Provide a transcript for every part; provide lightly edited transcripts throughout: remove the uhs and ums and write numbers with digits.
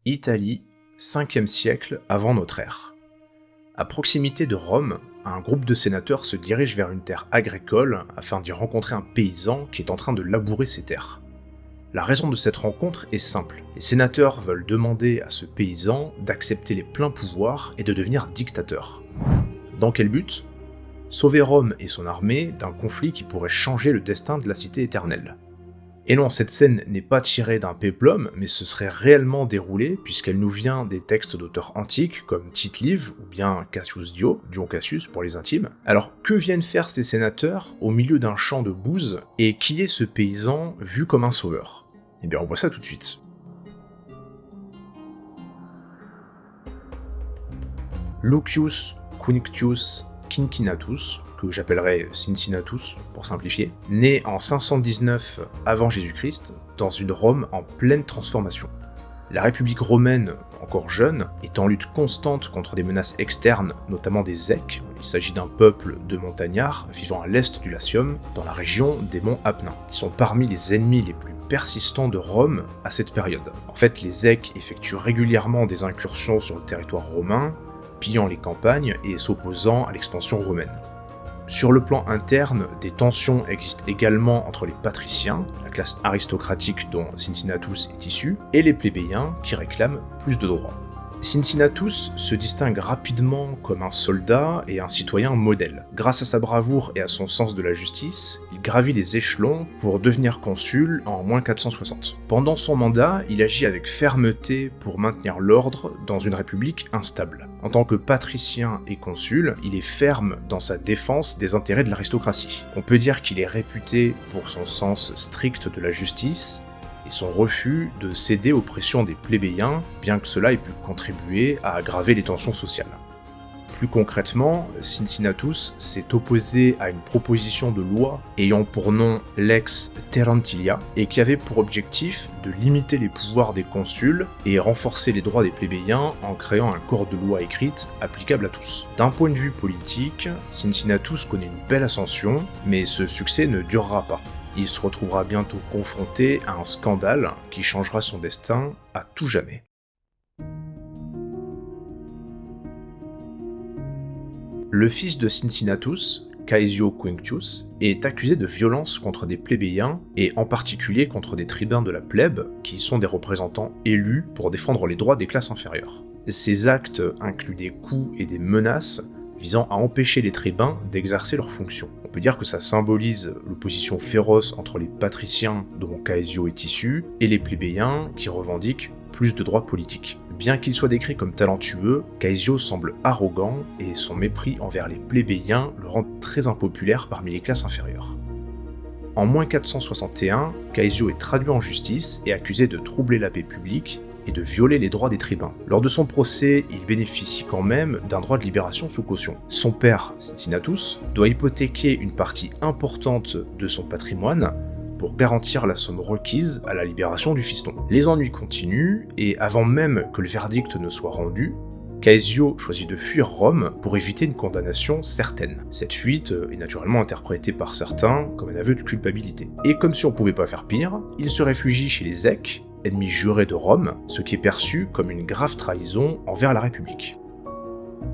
Italie, 5e siècle avant notre ère. À proximité de Rome, un groupe de sénateurs se dirige vers une terre agricole afin d'y rencontrer un paysan qui est en train de labourer ses terres. La raison de cette rencontre est simple. Les sénateurs veulent demander à ce paysan d'accepter les pleins pouvoirs et de devenir dictateur. Dans quel but ? Sauver Rome et son armée d'un conflit qui pourrait changer le destin de la cité éternelle. Et non, cette scène n'est pas tirée d'un péplum, mais ce serait réellement déroulé puisqu'elle nous vient des textes d'auteurs antiques comme Tite-Live ou bien Cassius Dio, Dion Cassius pour les intimes. Alors que viennent faire ces sénateurs au milieu d'un champ de bouse, et qui est ce paysan vu comme un sauveur ? Eh bien on voit ça tout de suite. Lucius Quinctius Cincinnatus, que j'appellerais Cincinnatus pour simplifier, né en 519 avant Jésus-Christ dans une Rome en pleine transformation. La République romaine, encore jeune, est en lutte constante contre des menaces externes, notamment des Èques. Il s'agit d'un peuple de montagnards vivant à l'est du Latium, dans la région des monts Apennins, qui sont parmi les ennemis les plus persistants de Rome à cette période. En fait, les Èques effectuent régulièrement des incursions sur le territoire romain, pillant les campagnes et s'opposant à l'expansion romaine. Sur le plan interne, des tensions existent également entre les patriciens, la classe aristocratique dont Cincinnatus est issu, et les plébéiens qui réclament plus de droits. Cincinnatus se distingue rapidement comme un soldat et un citoyen modèle. Grâce à sa bravoure et à son sens de la justice, il gravit les échelons pour devenir consul en -460. Pendant son mandat, il agit avec fermeté pour maintenir l'ordre dans une république instable. En tant que patricien et consul, il est ferme dans sa défense des intérêts de l'aristocratie. On peut dire qu'il est réputé pour son sens strict de la justice, et son refus de céder aux pressions des plébéiens, bien que cela ait pu contribuer à aggraver les tensions sociales. Plus concrètement, Cincinnatus s'est opposé à une proposition de loi ayant pour nom Lex Terentilia, et qui avait pour objectif de limiter les pouvoirs des consuls et renforcer les droits des plébéiens en créant un corps de loi écrite applicable à tous. D'un point de vue politique, Cincinnatus connaît une belle ascension, mais ce succès ne durera pas. Il se retrouvera bientôt confronté à un scandale qui changera son destin à tout jamais. Le fils de Cincinnatus, Caesio Quinctius, est accusé de violence contre des plébéiens, et en particulier contre des tribuns de la plèbe, qui sont des représentants élus pour défendre les droits des classes inférieures. Ces actes incluent des coups et des menaces visant à empêcher les tribuns d'exercer leurs fonctions. On peut dire que ça symbolise l'opposition féroce entre les patriciens, dont Caesio est issu, et les plébéiens qui revendiquent plus de droits politiques. Bien qu'il soit décrit comme talentueux, Caesio semble arrogant et son mépris envers les plébéiens le rend très impopulaire parmi les classes inférieures. En -461, Caesio est traduit en justice et accusé de troubler la paix publique et de violer les droits des tribuns. Lors de son procès, il bénéficie quand même d'un droit de libération sous caution. Son père, Cincinnatus, doit hypothéquer une partie importante de son patrimoine pour garantir la somme requise à la libération du fiston. Les ennuis continuent, et avant même que le verdict ne soit rendu, Caesio choisit de fuir Rome pour éviter une condamnation certaine. Cette fuite est naturellement interprétée par certains comme un aveu de culpabilité. Et comme si on pouvait pas faire pire, il se réfugie chez les Èques, ennemis jurés de Rome, ce qui est perçu comme une grave trahison envers la République.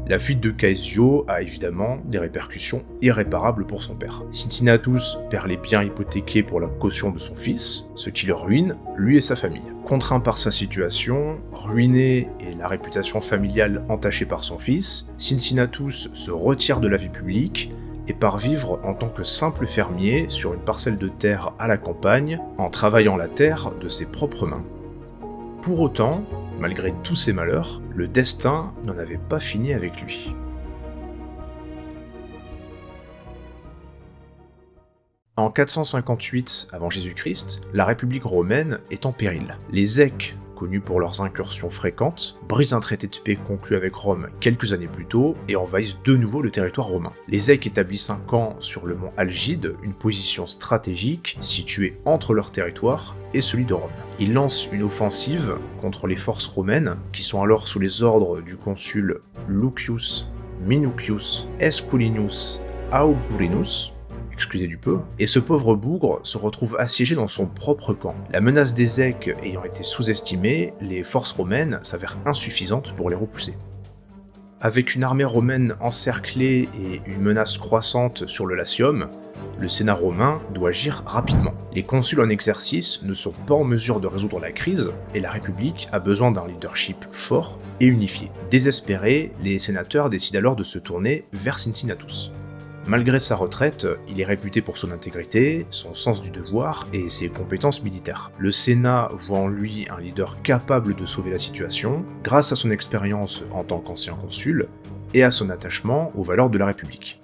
La fuite de Caesio a évidemment des répercussions irréparables pour son père. Cincinnatus perd les biens hypothéqués pour la caution de son fils, ce qui le ruine, lui et sa famille. Contraint par sa situation, ruiné et la réputation familiale entachée par son fils, Cincinnatus se retire de la vie publique et part vivre en tant que simple fermier sur une parcelle de terre à la campagne, en travaillant la terre de ses propres mains. Pour autant, malgré tous ses malheurs, le destin n'en avait pas fini avec lui. En 458 avant Jésus-Christ, la République romaine est en péril. Les Èques, connus pour leurs incursions fréquentes, brisent un traité de paix conclu avec Rome quelques années plus tôt et envahissent de nouveau le territoire romain. Les Èques établissent un camp sur le mont Algide, une position stratégique située entre leur territoire et celui de Rome. Ils lancent une offensive contre les forces romaines, qui sont alors sous les ordres du consul Lucius Minucius Esculinius Augurinus, excusez du peu, et ce pauvre bougre se retrouve assiégé dans son propre camp. La menace des Èques ayant été sous-estimée, les forces romaines s'avèrent insuffisantes pour les repousser. Avec une armée romaine encerclée et une menace croissante sur le Latium, le Sénat romain doit agir rapidement. Les consuls en exercice ne sont pas en mesure de résoudre la crise, et la République a besoin d'un leadership fort et unifié. Désespérés, les sénateurs décident alors de se tourner vers Cincinnatus. Malgré sa retraite, il est réputé pour son intégrité, son sens du devoir et ses compétences militaires. Le Sénat voit en lui un leader capable de sauver la situation, grâce à son expérience en tant qu'ancien consul, et à son attachement aux valeurs de la République.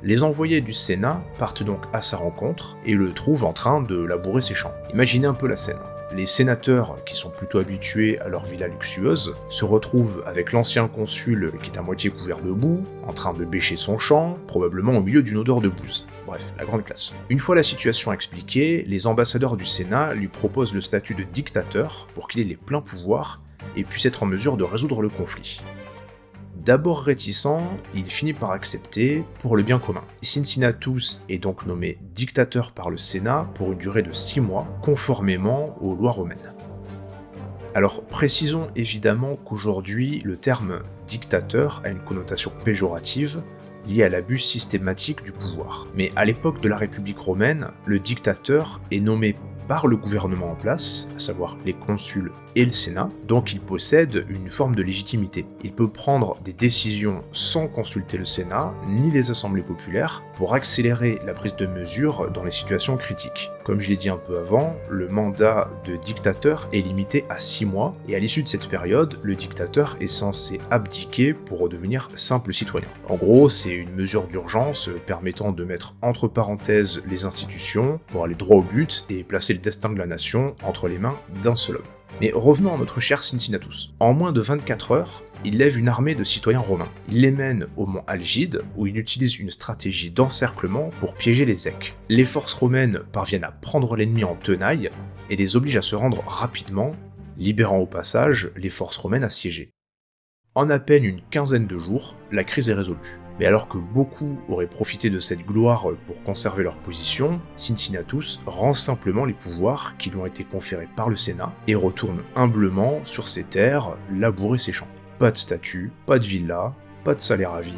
Les envoyés du Sénat partent donc à sa rencontre et le trouvent en train de labourer ses champs. Imaginez un peu la scène. Les sénateurs, qui sont plutôt habitués à leur villa luxueuse, se retrouvent avec l'ancien consul qui est à moitié couvert de boue, en train de bêcher son champ, probablement au milieu d'une odeur de bouse. Bref, la grande classe. Une fois la situation expliquée, les ambassadeurs du Sénat lui proposent le statut de dictateur pour qu'il ait les pleins pouvoirs et puisse être en mesure de résoudre le conflit. D'abord réticent, il finit par accepter pour le bien commun. Cincinnatus est donc nommé dictateur par le Sénat pour une durée de 6 mois, conformément aux lois romaines. Alors précisons évidemment qu'aujourd'hui, le terme dictateur a une connotation péjorative liée à l'abus systématique du pouvoir. Mais à l'époque de la République romaine, le dictateur est nommé par le gouvernement en place, à savoir les consuls et le Sénat, donc il possède une forme de légitimité. Il peut prendre des décisions sans consulter le Sénat, ni les assemblées populaires, pour accélérer la prise de mesures dans les situations critiques. Comme je l'ai dit un peu avant, le mandat de dictateur est limité à 6 mois, et à l'issue de cette période, le dictateur est censé abdiquer pour redevenir simple citoyen. En gros, c'est une mesure d'urgence permettant de mettre entre parenthèses les institutions pour aller droit au but et placer le destin de la nation entre les mains d'un seul homme. Mais revenons à notre cher Cincinnatus. En moins de 24 heures, il lève une armée de citoyens romains. Il les mène au mont Algide, où il utilise une stratégie d'encerclement pour piéger les Èques. Les forces romaines parviennent à prendre l'ennemi en tenaille et les obligent à se rendre rapidement, libérant au passage les forces romaines assiégées. En à peine une quinzaine de jours, la crise est résolue. Mais alors que beaucoup auraient profité de cette gloire pour conserver leur position, Cincinnatus rend simplement les pouvoirs qui lui ont été conférés par le Sénat et retourne humblement sur ses terres labourer ses champs. Pas de statue, pas de villa, pas de salaire à vie,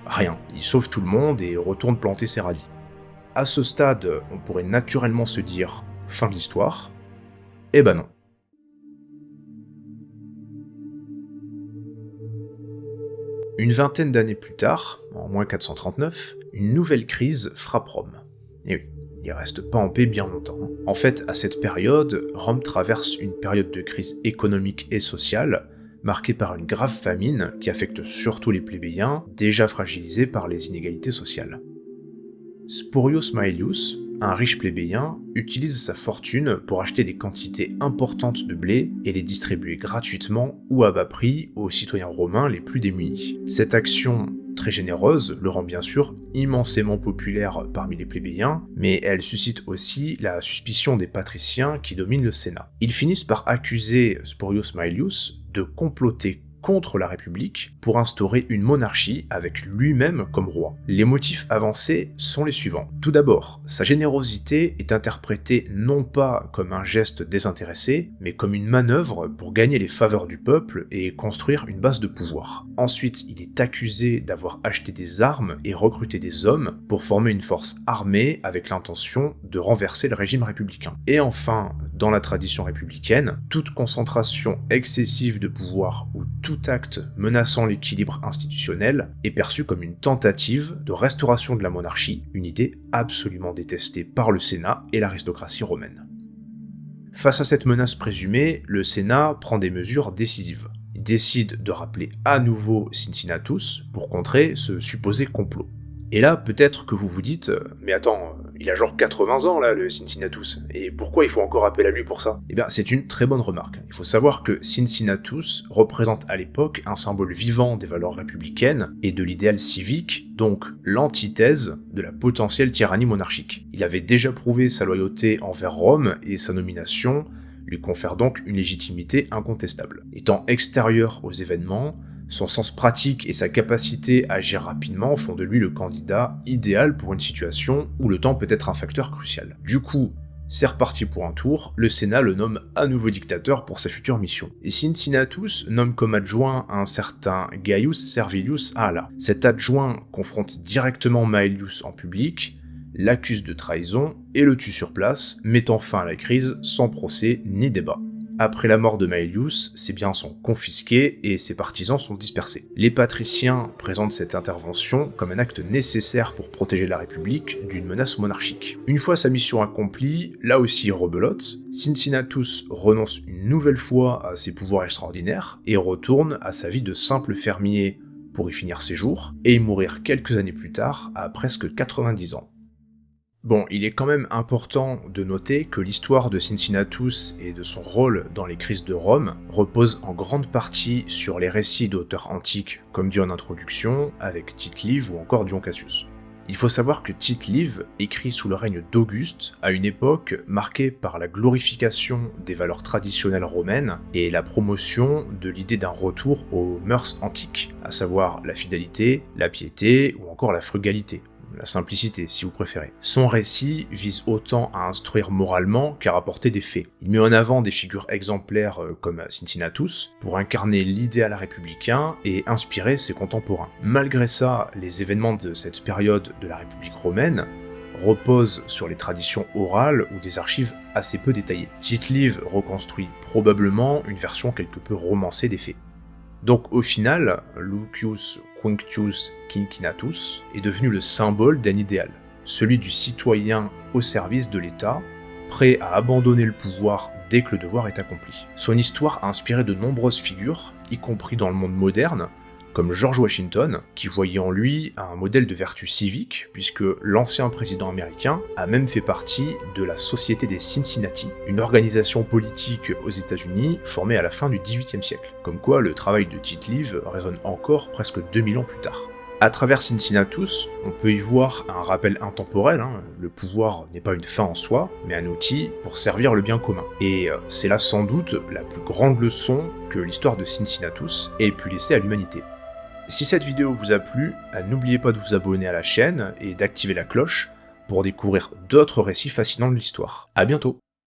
rien. Il sauve tout le monde et retourne planter ses radis. À ce stade, on pourrait naturellement se dire « fin de l'histoire ». Eh ben non. Une vingtaine d'années plus tard, en moins 439, une nouvelle crise frappe Rome. Et oui, il reste pas en paix bien longtemps. En fait, à cette période, Rome traverse une période de crise économique et sociale, marquée par une grave famine qui affecte surtout les plébéiens, déjà fragilisés par les inégalités sociales. Spurius Maelius, un riche plébéien, utilise sa fortune pour acheter des quantités importantes de blé et les distribuer gratuitement ou à bas prix aux citoyens romains les plus démunis. Cette action très généreuse le rend bien sûr immensément populaire parmi les plébéiens, mais elle suscite aussi la suspicion des patriciens qui dominent le Sénat. Ils finissent par accuser Spurius Maelius de comploter contre la République pour instaurer une monarchie avec lui-même comme roi. Les motifs avancés sont les suivants. Tout d'abord, sa générosité est interprétée non pas comme un geste désintéressé, mais comme une manœuvre pour gagner les faveurs du peuple et construire une base de pouvoir. Ensuite, il est accusé d'avoir acheté des armes et recruté des hommes pour former une force armée avec l'intention de renverser le régime républicain. Et enfin, dans la tradition républicaine, toute concentration excessive de pouvoir ou tout acte menaçant l'équilibre institutionnel est perçu comme une tentative de restauration de la monarchie, une idée absolument détestée par le Sénat et l'aristocratie romaine. Face à cette menace présumée, le Sénat prend des mesures décisives. Il décide de rappeler à nouveau Cincinnatus pour contrer ce supposé complot. Et là, peut-être que vous vous dites « Mais attends, il a genre 80 ans là, le Cincinnatus, et pourquoi il faut encore appel à lui pour ça ?» Eh bien, c'est une très bonne remarque. Il faut savoir que Cincinnatus représente à l'époque un symbole vivant des valeurs républicaines et de l'idéal civique, donc l'antithèse de la potentielle tyrannie monarchique. Il avait déjà prouvé sa loyauté envers Rome et sa nomination lui confère donc une légitimité incontestable. Étant extérieur aux événements, Son sens pratique et sa capacité à agir rapidement font de lui le candidat idéal pour une situation où le temps peut être un facteur crucial. Du coup, c'est reparti pour un tour, le Sénat le nomme à nouveau dictateur pour sa future mission. Et Cincinnatus nomme comme adjoint un certain Gaius Servilius Ahala. Cet adjoint confronte directement Maelius en public, l'accuse de trahison et le tue sur place, mettant fin à la crise sans procès ni débat. Après la mort de Maelius, ses biens sont confisqués et ses partisans sont dispersés. Les patriciens présentent cette intervention comme un acte nécessaire pour protéger la République d'une menace monarchique. Une fois sa mission accomplie, là aussi rebelote, Cincinnatus renonce une nouvelle fois à ses pouvoirs extraordinaires et retourne à sa vie de simple fermier pour y finir ses jours, et y mourir quelques années plus tard à presque 90 ans. Bon, il est quand même important de noter que l'histoire de Cincinnatus et de son rôle dans les crises de Rome repose en grande partie sur les récits d'auteurs antiques, comme dit en introduction, avec Tite-Live ou encore Dion Cassius. Il faut savoir que Tite-Live écrit sous le règne d'Auguste, à une époque marquée par la glorification des valeurs traditionnelles romaines et la promotion de l'idée d'un retour aux mœurs antiques, à savoir la fidélité, la piété ou encore la frugalité. La simplicité, si vous préférez. Son récit vise autant à instruire moralement qu'à rapporter des faits. Il met en avant des figures exemplaires comme Cincinnatus pour incarner l'idéal républicain et inspirer ses contemporains. Malgré ça, les événements de cette période de la République romaine reposent sur les traditions orales ou des archives assez peu détaillées. Tite-Live reconstruit probablement une version quelque peu romancée des faits. Donc au final, Lucius Quinctius Cincinnatus est devenu le symbole d'un idéal, celui du citoyen au service de l'État, prêt à abandonner le pouvoir dès que le devoir est accompli. Son histoire a inspiré de nombreuses figures, y compris dans le monde moderne, comme George Washington, qui voyait en lui un modèle de vertu civique, puisque l'ancien président américain a même fait partie de la Société des Cincinnati, une organisation politique aux États-Unis formée à la fin du XVIIIe siècle. Comme quoi, le travail de Tite-Live résonne encore presque 2000 ans plus tard. À travers Cincinnatus, on peut y voir un rappel intemporel, le pouvoir n'est pas une fin en soi, mais un outil pour servir le bien commun. Et c'est là sans doute la plus grande leçon que l'histoire de Cincinnatus ait pu laisser à l'humanité. Si cette vidéo vous a plu, n'oubliez pas de vous abonner à la chaîne et d'activer la cloche pour découvrir d'autres récits fascinants de l'histoire. À bientôt!